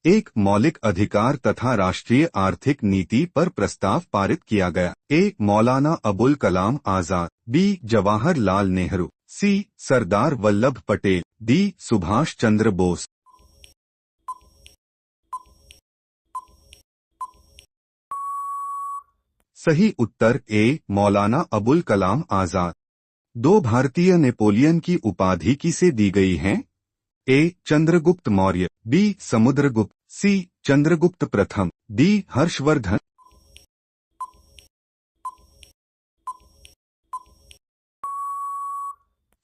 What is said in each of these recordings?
एक मौलिक अधिकार तथा राष्ट्रीय आर्थिक नीति पर प्रस्ताव पारित किया गया। ए मौलाना अबुल कलाम आजाद, बी जवाहरलाल नेहरू, सी सरदार वल्लभ पटेल, डी सुभाष चंद्र बोस। सही उत्तर ए मौलाना अबुल कलाम आजाद। दो भारतीय नेपोलियन की उपाधि किसे दी गई है? ए चंद्रगुप्त मौर्य, बी समुद्रगुप्त, सी चंद्रगुप्त प्रथम, डी हर्षवर्धन।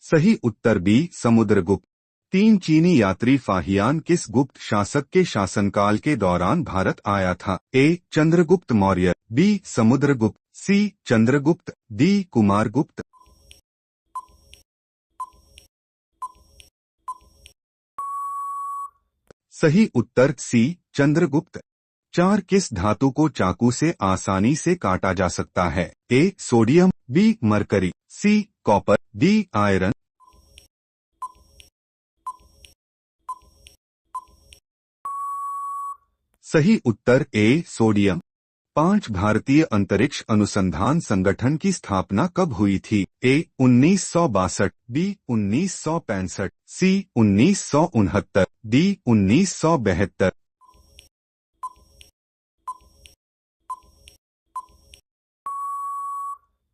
सही उत्तर बी समुद्रगुप्त। 3 चीनी यात्री फाहियान किस गुप्त शासक के शासनकाल के दौरान भारत आया था? ए चंद्रगुप्त मौर्य, बी समुद्रगुप्त, सी चंद्रगुप्त, डी कुमारगुप्त। सही उत्तर सी चंद्रगुप्त। 4 किस धातु को चाकू से आसानी से काटा जा सकता है? A sodium, B mercury, C copper, D iron. सही उत्तर ए सोडियम। 5 भारतीय अंतरिक्ष अनुसंधान संगठन की स्थापना कब हुई थी? ए 1962, बी 1965, सी 1969, डी 1972।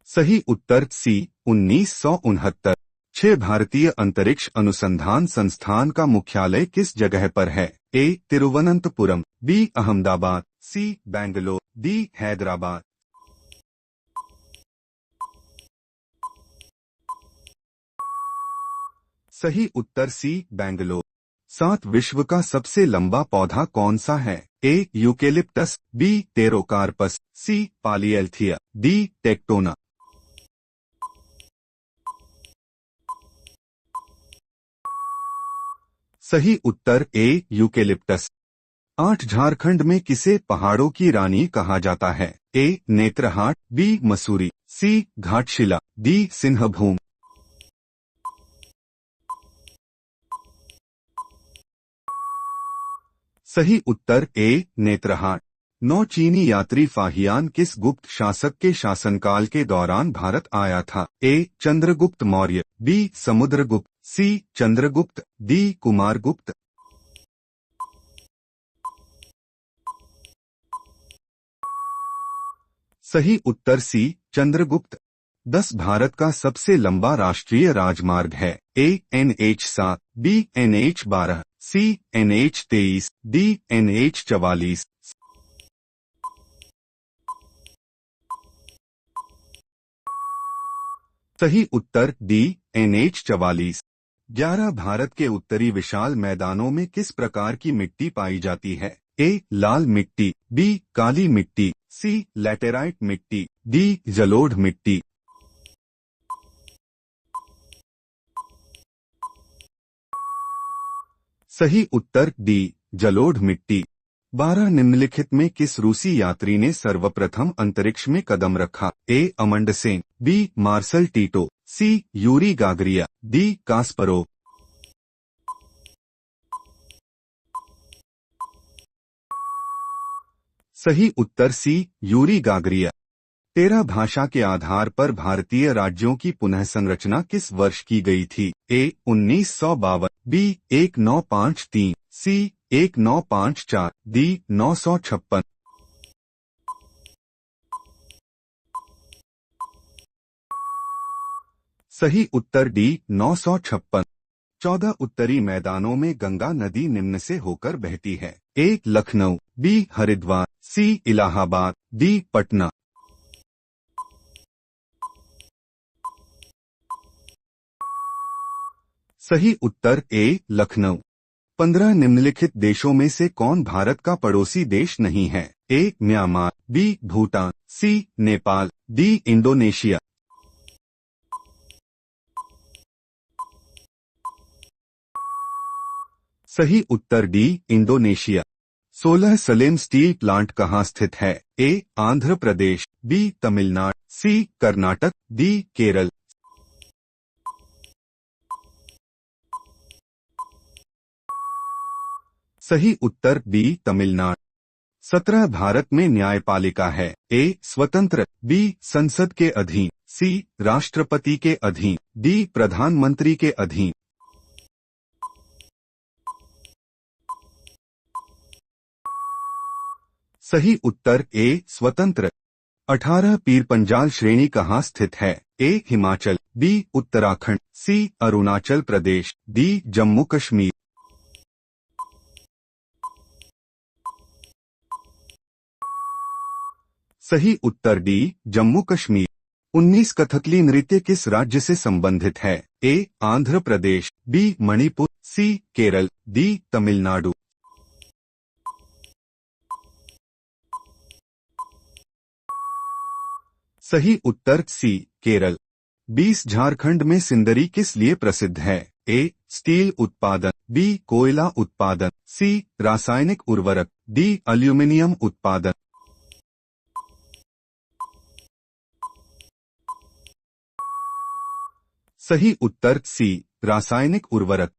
सही उत्तर सी 1969। 6 भारतीय अंतरिक्ष अनुसंधान संस्थान का मुख्यालय किस जगह पर है? ए तिरुवनंतपुरम, बी अहमदाबाद, सी बेंगलोर, डी हैदराबाद। सही उत्तर सी बेंगलोर। 7 विश्व का सबसे लंबा पौधा कौन सा है? ए यूकेलिप्टस, बी टेरोकार्पस, सी पालिएल्थिया, डी टेक्टोना। सही उत्तर ए यूकेलिप्टस। 8 झारखंड में किसे पहाड़ों की रानी कहा जाता है? ए नेत्रहाट, बी मसूरी, सी घाटशिला, डी सिंहभूम। सही उत्तर ए नेत्रहाट। 9 चीनी यात्री फाहियान किस गुप्त शासक के शासनकाल के दौरान भारत आया था? ए चंद्रगुप्त मौर्य, बी समुद्रगुप्त, सी चंद्रगुप्त, डी कुमारगुप्त। सही उत्तर सी चंद्रगुप्त। 10 भारत का सबसे लंबा राष्ट्रीय राजमार्ग है? ए NH7, बी NH12, सी NH23, डी NH44। सही उत्तर डी NH44। 11 भारत के उत्तरी विशाल मैदानों में किस प्रकार की मिट्टी पाई जाती है? ए लाल मिट्टी, बी काली मिट्टी, सी लैटेराइट मिट्टी, डी जलोढ़ मिट्टी। सही उत्तर डी जलोढ़ मिट्टी। 12 निम्नलिखित में किस रूसी यात्री ने सर्वप्रथम अंतरिक्ष में कदम रखा? ए अमंडसेन, B martial टीटो, C Yuri गागरिया, D Kasparov. सही उत्तर सी यूरी गागरिया। 13 भाषा के आधार पर भारतीय राज्यों की पुनः संरचना किस वर्ष की गई थी? ए 1952, बी 1953, सी 1954, डी 956। सही उत्तर डी 956। 14 उत्तरी मैदानों में गंगा नदी निम्न से होकर बहती है? ए लखनऊ, बी हरिद्वार, सी इलाहाबाद, डी पटना। सही उत्तर ए लखनऊ। 15 निम्नलिखित देशों में से कौन भारत का पड़ोसी देश नहीं है? A Myanmar, B Bhutan, C Nepal, D Indonesia. सही उत्तर D Indonesia. 16 Salem steel plant कहाँ स्थित है? A Andhra Pradesh, B Tamil Nadu, C Karnataka, D Kerala. सही उत्तर बी तमिलनाडु। 17 भारत में न्यायपालिका है? ए स्वतंत्र, बी संसद के अधीन, सी राष्ट्रपति के अधीन, डी प्रधानमंत्री के अधीन। सही उत्तर ए स्वतंत्र। 18 पीर पंजाल श्रेणी कहाँ स्थित है? ए हिमाचल, बी उत्तराखंड, सी अरुणाचल प्रदेश, डी जम्मू कश्मीर। सही उत्तर डी जम्मू कश्मीर। 19 कथकली नृत्य किस राज्य से संबंधित है? A Andhra Pradesh, B Manipur, C Kerala, D Tamil Nadu. सही उत्तर सी केरल। 20 झारखंड में सिंदरी किस लिए प्रसिद्ध है? ए स्टील उत्पादन, बी कोयला उत्पादन, सी रासायनिक उर्वरक, डी एल्यूमीनियम उत्पादन। सही उत्तर सी रासायनिक उर्वरक।